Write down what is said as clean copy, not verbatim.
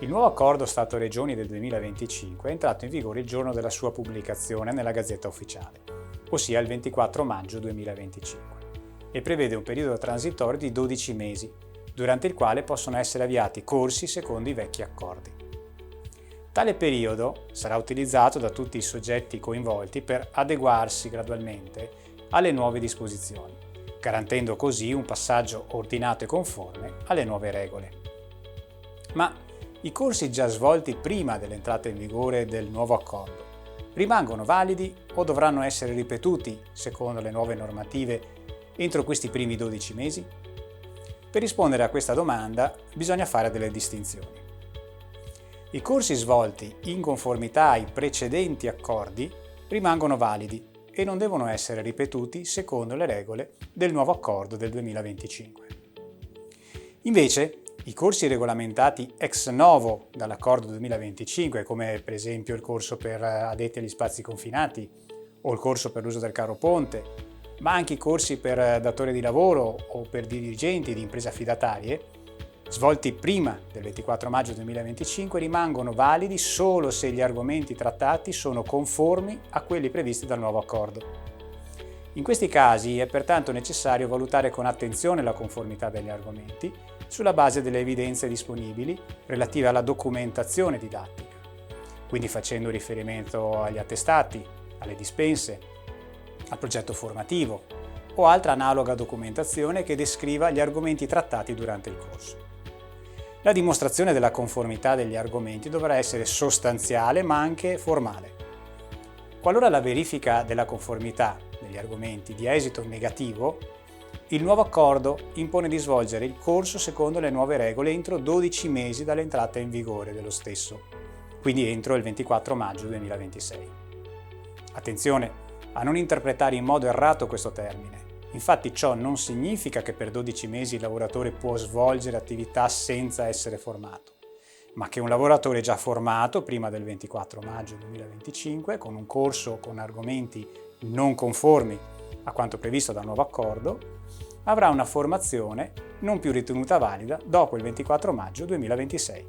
Il nuovo accordo Stato-Regioni del 2025 è entrato in vigore il giorno della sua pubblicazione nella Gazzetta Ufficiale, ossia il 24 maggio 2025, e prevede un periodo transitorio di 12 mesi, durante il quale possono essere avviati corsi secondo i vecchi accordi. Tale periodo sarà utilizzato da tutti i soggetti coinvolti per adeguarsi gradualmente alle nuove disposizioni, garantendo così un passaggio ordinato e conforme alle nuove regole. Ma i corsi già svolti prima dell'entrata in vigore del nuovo accordo rimangono validi o dovranno essere ripetuti, secondo le nuove normative, entro questi primi 12 mesi? Per rispondere a questa domanda bisogna fare delle distinzioni. I corsi svolti in conformità ai precedenti accordi rimangono validi e non devono essere ripetuti secondo le regole del nuovo accordo del 2025. Invece, i corsi regolamentati ex novo dall'accordo 2025, come per esempio il corso per addetti agli spazi confinati o il corso per l'uso del carro ponte, ma anche i corsi per datori di lavoro o per dirigenti di imprese affidatarie, svolti prima del 24 maggio 2025, rimangono validi solo se gli argomenti trattati sono conformi a quelli previsti dal nuovo accordo. In questi casi è pertanto necessario valutare con attenzione la conformità degli argomenti sulla base delle evidenze disponibili relative alla documentazione didattica, quindi facendo riferimento agli attestati, alle dispense, al progetto formativo o altra analoga documentazione che descriva gli argomenti trattati durante il corso. La dimostrazione della conformità degli argomenti dovrà essere sostanziale ma anche formale. Qualora la verifica della conformità degli argomenti dia esito negativo, il nuovo accordo impone di svolgere il corso secondo le nuove regole entro 12 mesi dall'entrata in vigore dello stesso, quindi entro il 24 maggio 2026. Attenzione a non interpretare in modo errato questo termine. Infatti ciò non significa che per 12 mesi il lavoratore può svolgere attività senza essere formato, ma che un lavoratore già formato prima del 24 maggio 2025, con un corso con argomenti non conformi a quanto previsto dal nuovo accordo, avrà una formazione non più ritenuta valida dopo il 24 maggio 2026.